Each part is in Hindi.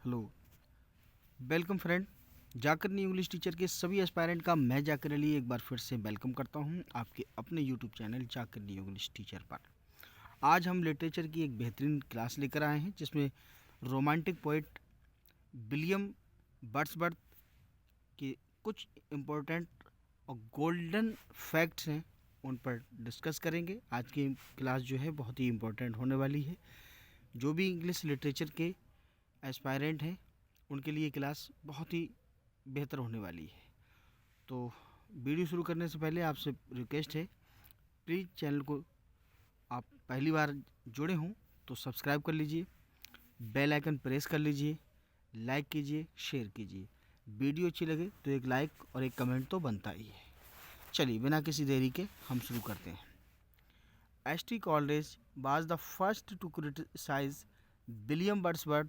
Hello, welcome friend. जाकर न्यू इंग्लिश टीचर के सभी एस्पायरेंट का मैं जाकर अली एक बार फिर से वेलकम करता हूं आपके अपने यूट्यूब चैनल जाकर न्यू इंग्लिश टीचर पर। आज हम लिटरेचर की एक बेहतरीन क्लास लेकर आए हैं जिसमें रोमांटिक पोइट विलियम वर्ड्सवर्थ के कुछ इम्पोर्टेंट और गोल्डन फैक्ट्स हैं, उन पर डिस्कस करेंगे। आज की क्लास जो है बहुत ही इम्पोर्टेंट होने वाली है। जो भी इंग्लिश लिटरेचर के एस्पायरेंट हैं उनके लिए क्लास बहुत ही बेहतर होने वाली है। तो वीडियो शुरू करने से पहले आपसे रिक्वेस्ट है, प्लीज़ चैनल को आप पहली बार जुड़े हों तो सब्सक्राइब कर लीजिए, बेल आइकन प्रेस कर लीजिए, लाइक कीजिए, शेयर कीजिए। वीडियो अच्छी लगे तो एक लाइक और एक कमेंट तो बनता ही है। चलिए बिना किसी देरी के हम शुरू करते हैं। S T. Coleridge was the first to criticise William Wordsworth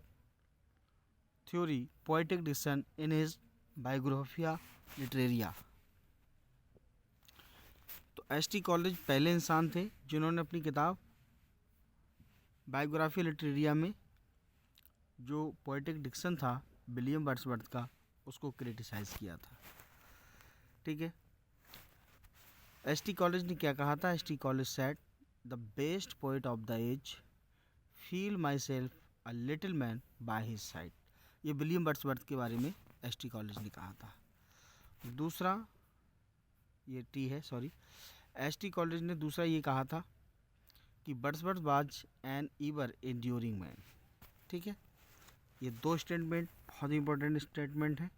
theory poetic diction in his Biographia Literaria. तो एस.टी. कॉलरेज पहले इंसान थे जिन्होंने अपनी किताब बायोग्राफिया लिटरेरिया में जो पोएटिक डिक्शन था विलियम वर्ड्सवर्थ का उसको क्रिटिसाइज़ किया था। ठीक है, एस.टी. कॉलरेज ने क्या कहा था? S T. Coleridge said the best poet of the age feel myself a little man by his side. ये विलियम वर्ड्सवर्थ के बारे में एस.टी. कॉलरेज ने कहा था। दूसरा, ये टी है सॉरी, एस.टी. कॉलरेज ने दूसरा ये कहा था कि Wordsworth was an ईवर enduring man. ठीक है, ये दो स्टेटमेंट बहुत ही इंपॉर्टेंट स्टेटमेंट हैं।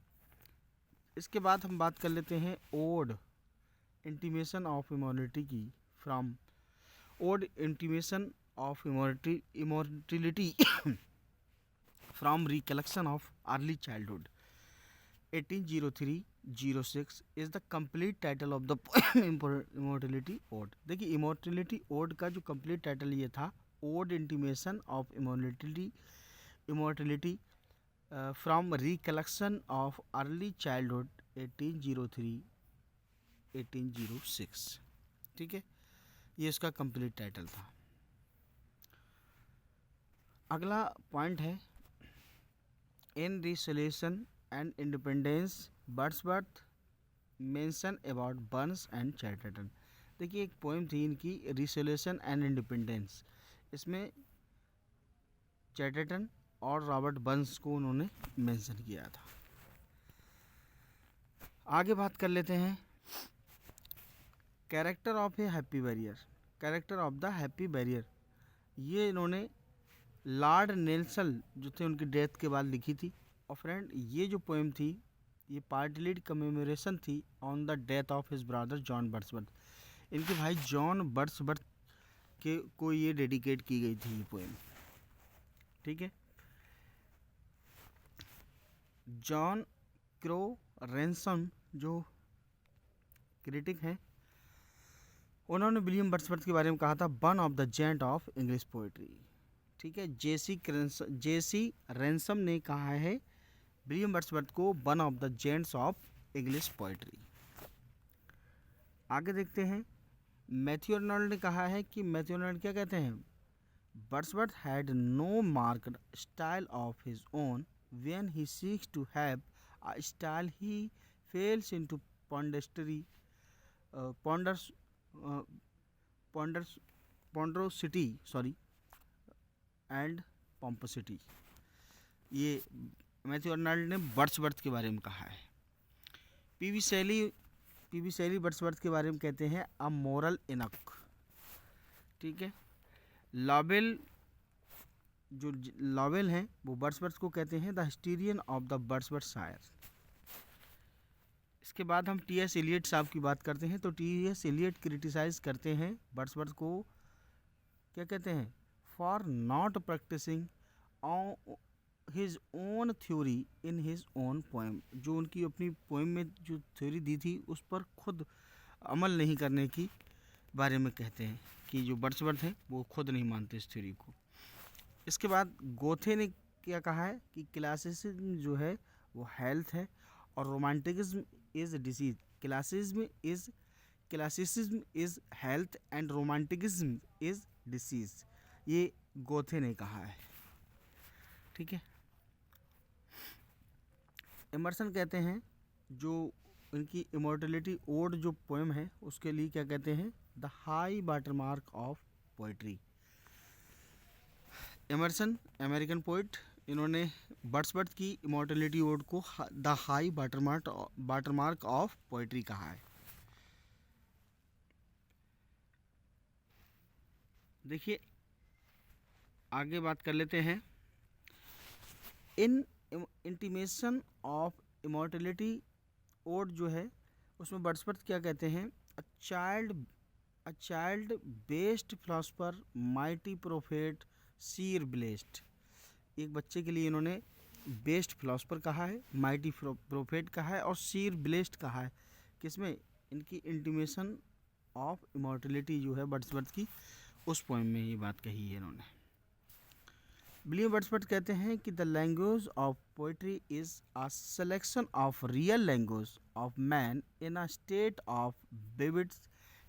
इसके बाद हम बात कर लेते हैं ओड इंटीमेशन ऑफ इमोर्टलिटी की, from ode intimation of immortality from recollection of early childhood 1803-06 is the complete title of the immortality ode. देखिए, इमोर्टलिटी ओड का जो कंप्लीट टाइटल ये था, ode intimation of immortality from recollection of early childhood 1803-1806। ठीक है, ये इसका कंप्लीट टाइटल था। अगला पॉइंट है in resolution and independence Wordsworth mention about Burns and Chatterton. देखिए, एक पोएम थी इनकी रिसोल्यूशन एंड इंडिपेंडेंस, इसमें चैटरटन और रॉबर्ट बर्न्स को उन्होंने मेंशन किया था। आगे बात कर लेते हैं character of A happy barrier. Character of the happy barrier ये इन्होंने लॉर्ड नेल्सन जो थे उनकी डेथ के बाद लिखी थी। और फ्रेंड, ये जो पोएम थी ये पार्टली कमेमोरेशन थी on the death of his brother John Wordsworth. इनके भाई जॉन वर्ड्सवर्थ के को ये डेडिकेट की गई थी ये पोएम। ठीक है, जॉन क्रो रैनसन जो क्रिटिक हैं उन्होंने विलियम वर्ड्सवर्थ के बारे में कहा था one of the giant of English poetry. ठीक है, जेसी रैनसम ने कहा है विलियम वर्ड्सवर्थ को one of the giants of English poetry. आगे देखते हैं, मैथ्यू आर्नल्ड ने कहा है कि मैथ्यू आर्नल्ड क्या कहते हैं? Wordsworth had no marked style of his own when he seeks to have a style he falls into ponderosity ponderosity and pomposity. ये मैथ्यू आर्नल्ड ने वर्ड्सवर्थ के बारे में कहा है। पी.वी. शैली वर्ड्सवर्थ के बारे में कहते हैं अ मोरल इनक। ठीक है, लॉवेल हैं वो वर्ड्सवर्थ को कहते हैं द हिस्टोरियन ऑफ द वर्ड्सवर्थशायर। इसके बाद हम टी.एस. एलियट साहब की बात करते हैं। तो टी.एस. एलियट क्रिटिसाइज करते हैं वर्ड्सवर्थ को, क्या कहते हैं? For not practising his own theory in his own poem. जो उनकी अपनी पोएम में जो थ्योरी दी थी उस पर खुद अमल नहीं करने की बारे में कहते हैं कि जो वर्ड्सवर्थ हैं वो खुद नहीं मानते इस थ्योरी को। इसके बाद गोथे ने क्या कहा है कि क्लासिसिज्म जो है वो हेल्थ है और romanticism is disease. Classicism is health and romanticism is disease. ये गोथे ने कहा है। ठीक है, एमर्सन कहते हैं जो इनकी इमॉर्टलिटी ओड जो पोएम है उसके लिए क्या कहते हैं, the high watermark of poetry. Emerson American poet, इन्होंने वर्ड्सवर्थ की इमॉर्टलिटी ओड को the high watermark of poetry कहा है। देखिए आगे बात कर लेते हैं। In intimation of immortality ode जो है उसमें वर्ड्सवर्थ क्या कहते हैं, a child best philosopher mighty prophet seer blessed. एक बच्चे के लिए इन्होंने बेस्ट फिलोसफर कहा है, माइटी प्रोफेट कहा है और सीर ब्लेस्ड कहा है। किसमें, इनकी इंटीमेशन ऑफ इमॉर्टलिटी जो है वर्ड्सवर्थ की, उस पोएम में ये बात कही है इन्होंने। विलियम वर्ड्सवर्थ कहते हैं कि the language of poetry is a selection of real language of man in a state of vivid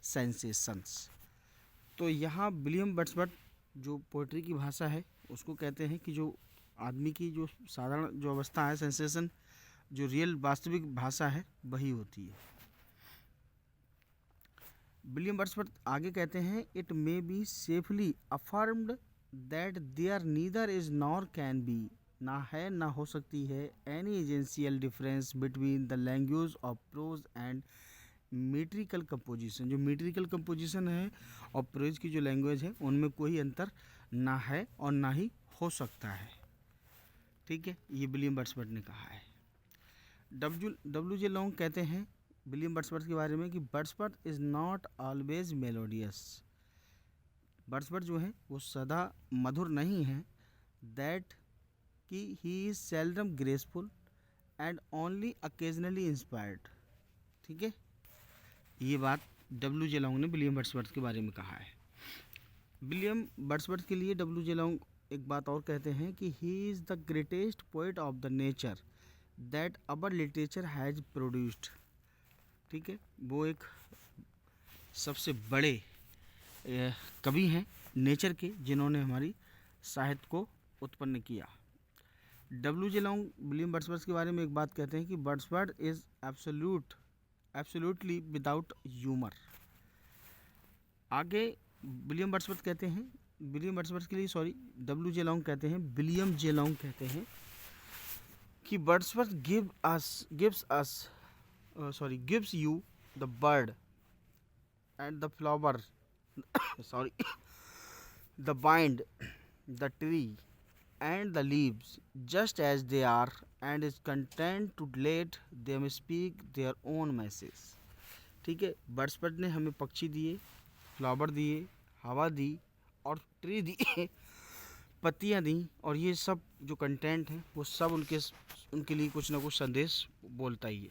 sensations. तो यहाँ विलियम वर्ड्सवर्थ जो पोइट्री की भाषा है उसको कहते हैं कि जो आदमी की जो साधारण जो अवस्था है, सेंसेशन, जो रियल वास्तविक भाषा है वही होती है। विलियम वर्ड्सवर्थ आगे कहते हैं, it may be safely affirmed that there neither is nor can be, ना है ना हो सकती है, any essential difference between the language of prose and metrical composition. जो मीट्रिकल कंपोजिशन है और प्रोज की जो लैंग्वेज है उनमें कोई अंतर ना है और ना ही हो सकता है। ठीक है, ये विलियम वर्ड्सवर्थ ने कहा है। डब्ल्यू जे लॉन्ग कहते हैं विलियम वर्ड्सवर्थ के बारे में कि Wordsworth is not always melodious. Wordsworth जो है वो सदा मधुर नहीं है, दैट कि he is seldom graceful and only occasionally inspired. ठीक है, ये बात डब्ल्यू जे लॉन्ग ने विलियम वर्ड्सवर्थ के बारे में कहा है। विलियम वर्ड्सवर्थ के लिए डब्ल्यू जे लॉन्ग एक बात और कहते हैं कि he is the greatest poet of the nature that our literature has produced. ठीक है, वो एक सबसे बड़े कवि हैं नेचर के जिन्होंने हमारी साहित्य को उत्पन्न किया। W J long William Wordsworth के बारे में एक बात कहते हैं कि Wordsworth is absolutely without humour. आगे विलियम वर्ड्सवर्थ कहते हैं, विलियम वर्ड्सवर्थ के लिए डब्ल्यू जे लॉन्ग कहते हैं, विलियम जे लॉन्ग कहते हैं कि Wordsworth gives you the bird and the flower the wind, the tree and the leaves just as they are and is content to let them speak their own message। ठीक है, वर्ड्सवर्थ ने हमें पक्षी दिए, फ्लावर दिए, हवा दी और ट्री दी पत्तियाँ दी, और ये सब जो कंटेंट है वो सब उनके लिए कुछ ना कुछ संदेश बोलता ही है।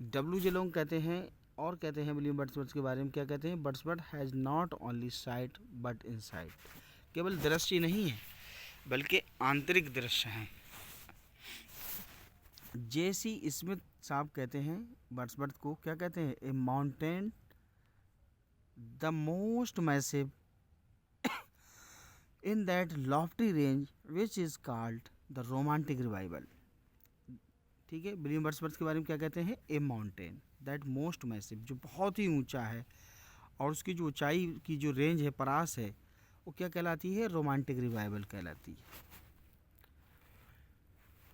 डब्ल्यू जे लॉन्ग कहते हैं और कहते हैं विलियम वर्ड्सवर्थ के बारे में क्या कहते हैं, Wordsworth has not only site but insight. केवल दृश्य नहीं है बल्कि आंतरिक दृश्य हैं। जेसी स्मिथ साहब कहते हैं वर्ड्सवर्थ को क्या कहते हैं, ए mountain the most massive in that lofty range which is called the romantic revival। ठीक है, विलियम वर्ड्सवर्थ के बारे में क्या कहते हैं, ए माउंटेन दैट मोस्ट मैसिव, जो बहुत ही ऊंचा है और उसकी जो ऊंचाई की जो रेंज है, परास है, वो क्या कहलाती है, रोमांटिक रिवाइवल कहलाती है।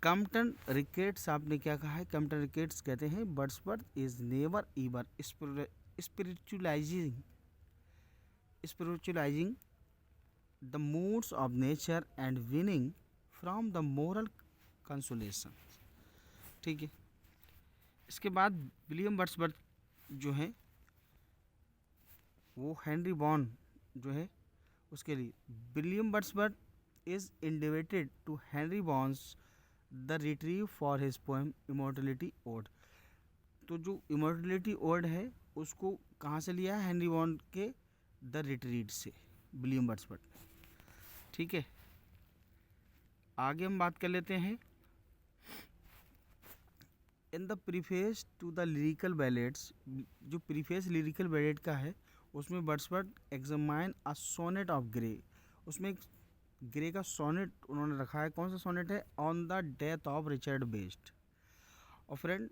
कम्पटन रिकेट्स आपने क्या कहा है, कम्पटन रिकेट्स कहते हैं Wordsworth is never ever spiritualising the moods of nature and winning from the moral consolation। ठीक है, इसके बाद विलियम वर्ड्सवर्थ जो है वो हेनरी वॉन जो है उसके लिए, William Wordsworth is indebted to Henry Vaughan's the Retreat for his poem Immortality Ode. तो जो इमॉर्टलिटी ओड है उसको कहाँ से लिया है, हेनरी वॉन के द रिट्रीट से विलियम वर्ड्सवर्थ। ठीक है, आगे हम बात कर लेते हैं। In the preface to the lyrical ballads, जो प्रीफेस लिरिकल बैलेट का है उसमें Wordsworth examine a sonnet of Gray. उसमें एक ग्रे का सोनेट उन्होंने रखा है। कौन सा सोनेट है, on the death of Richard West. और friend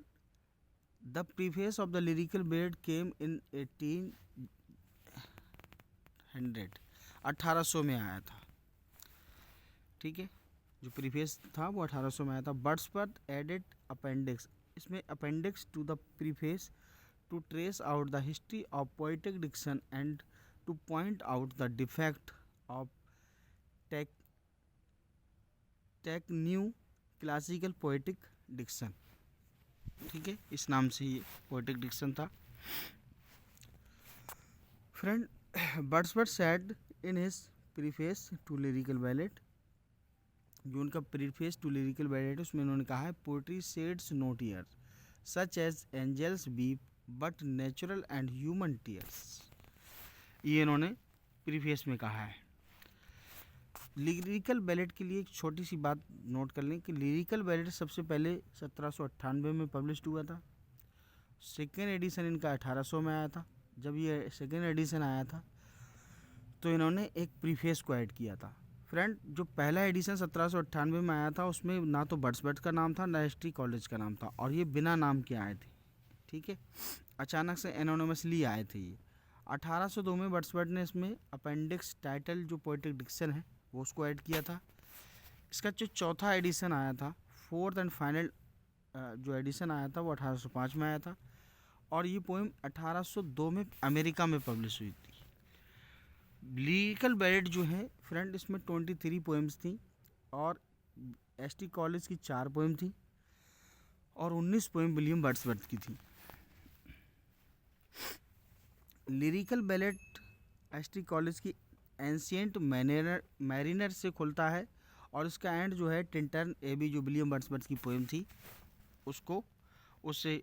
the preface of the Lyrical Ballads came in 1800, 1800 में आया था। ठीक है, जो प्रीफेस था वो 1800 में आया था। वर्ड्सवर्थ एडेड अपेंडिक्स, इसमें appendix to the preface to trace out the history of poetic diction and to point out the defect of टेक न्यू क्लासिकल पोएटिक डिक्शन। ठीक है, इस नाम से ये पोएटिक डिक्शन था। Friend Wordsworth said in his preface to lyrical ballad, जो उनका प्रीफेस टू लिरिकल बैलेट है उसमें उन्होंने कहा है poetry sheds no tear such as angels weep but natural and human tears, ये इन्होंने प्रीफेस में कहा है। लिरिकल बैलेट के लिए एक छोटी सी बात नोट कर लें कि लिरिकल बैलेट सबसे पहले 1798 में पब्लिश हुआ था। सेकेंड एडिशन इनका 1800 में आया था। जब ये सेकेंड एडिशन आया था तो इन्होंने एक प्रीफेस को ऐड किया था। फ्रेंड जो पहला एडिशन 1798 में आया था उसमें ना तो वर्ड्सवर्थ का नाम था ना एस टी कॉलेज का नाम था, और ये बिना नाम के आए थे। ठीक है, अचानक से एनोनिमसली आए थे ये। 1802 में वर्ड्सवर्थ ने इसमें अपेंडिक्स टाइटल जो पोएटिक डिक्शन है वो उसको ऐड किया था। इसका जो चौथा एडिशन आया था, फोर्थ एंड फाइनल जो एडिशन आया था वो 1805 में आया था, और ये पोएम 1802 में अमेरिका में पब्लिश हुई थी। लिरिकल बैलेट जो है फ्रेंड इसमें 23 पोएम्स थी, और एसटी कॉलेज की 4 पोएम थी, और 19 पोएम विलियम वर्ड्सवर्थ की थी। लिरिकल बैलेट एसटी कॉलेज की एंशिएंट मैरिनर से खुलता है, और इसका एंड जो है टिंटर्न एबी जो विलियम वर्ड्सवर्थ की पोएम थी उससे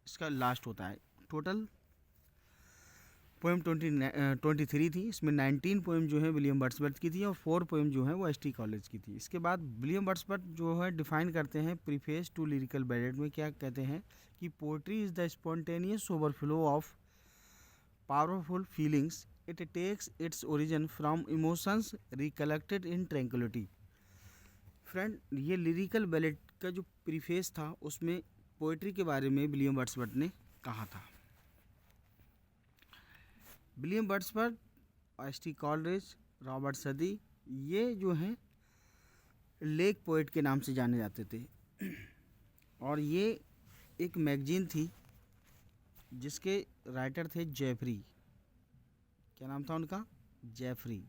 इसका लास्ट होता है। टोटल पोएम 23 थी, इसमें 19 पोएम जो है विलियम वर्ड्सवर्थ की थी और 4 पोएम जो है वो एसटी कॉलेज की थी। इसके बाद विलियम वर्ड्सवर्थ जो है डिफाइन करते हैं प्रीफेस टू लिरिकल बैलेट में, क्या कहते हैं कि poetry is the spontaneous overflow of powerful feelings, it takes its origin from emotions recollected in tranquillity. Friend ये लिरिकल बैलेट का जो प्रीफेस था उसमें पोएट्री के बारे में विलियम वर्ड्सवर्थ ने कहा था। William Wordsworth, S T Coleridge, Robert सदी, ये जो हैं लेक पोएट के नाम से जाने जाते थे, और ये एक मैगजीन थी जिसके राइटर थे जेफरी। क्या नाम था उनका? जेफरी।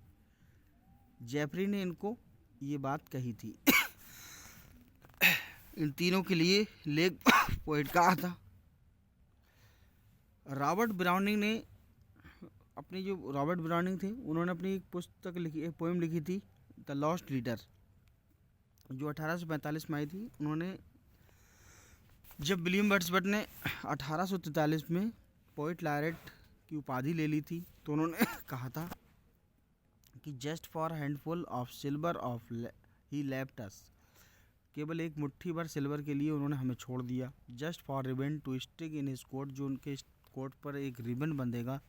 जेफरी ने इनको ये बात कही थी। इन तीनों के लिए लेक पोएट कहा था। रॉबर्ट ब्राउनिंग ने अपनी जो रॉबर्ट ब्राउनिंग थे उन्होंने अपनी एक पुस्तक लिखी, एक पोएम लिखी थी द लॉस्ट लीडर, जो 1845 में आई थी। उन्होंने जब विलियम वर्ड्सवर्थ ने 1843 में पोएट लॉरेट की उपाधि ले ली थी तो उन्होंने कहा था कि just for handful of silver of he left अस, केवल एक मुट्ठी भर सिल्वर के लिए उन्होंने हमें छोड़ दिया। Just for ribbon to stick in his coat, जो उनके कोट पर एक रिबन बंधेगा,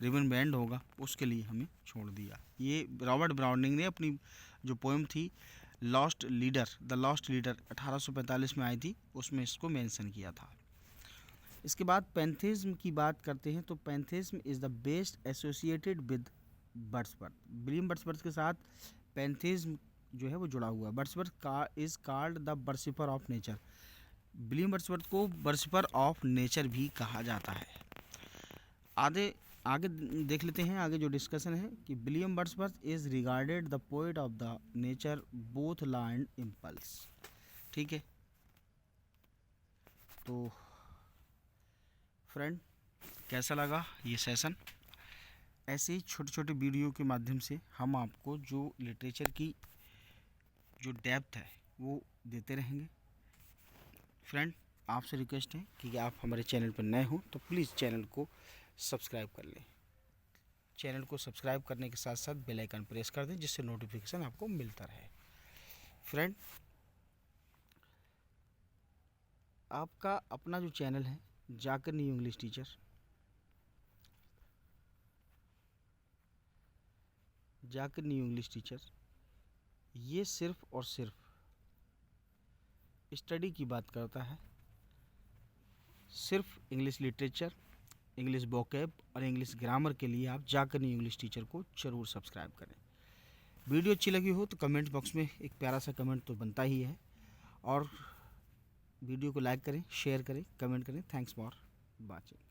रिबन बैंड होगा, उसके लिए हमें छोड़ दिया। ये रॉबर्ट ब्राउनिंग ने अपनी जो पोएम थी lost leader, the lost leader 1845 में आई थी, उसमें इसको मेंशन किया था। इसके बाद पैंथिज्म की बात करते हैं तो pantheism is the best associated with Wordsworth. William Wordsworth के साथ पैंथिज्म जो है वो जुड़ा हुआ है। वर्ड्सवर्थ का is called the worshipper of nature. William Wordsworth को वर्शिपर ऑफ नेचर भी कहा जाता है। आगे देख लेते हैं, आगे जो डिस्कशन है कि William Wordsworth is regarded the poet of the nature both law and impulse. ठीक है, तो फ्रेंड कैसा लगा ये सेशन? ऐसे ही छोटे छोटे वीडियो के माध्यम से हम आपको जो लिटरेचर की जो डेप्थ है वो देते रहेंगे। फ्रेंड आपसे रिक्वेस्ट है कि आप हमारे चैनल पर नए हो तो प्लीज़ चैनल को सब्सक्राइब कर लें। चैनल को सब्सक्राइब करने के साथ साथ बेल आइकन प्रेस कर दें जिससे नोटिफिकेशन आपको मिलता रहे। फ्रेंड आपका अपना जो चैनल है जाकर न्यू इंग्लिश टीचर, जाकर न्यू इंग्लिश टीचर, ये सिर्फ और सिर्फ स्टडी की बात करता है, सिर्फ इंग्लिश लिटरेचर, इंग्लिश वोकैब और इंग्लिश ग्रामर के लिए आप जाकर न्यू इंग्लिश टीचर को ज़रूर सब्सक्राइब करें। वीडियो अच्छी लगी हो तो कमेंट बॉक्स में एक प्यारा सा कमेंट तो बनता ही है, और वीडियो को लाइक करें, शेयर करें, कमेंट करें। Thanks for watching.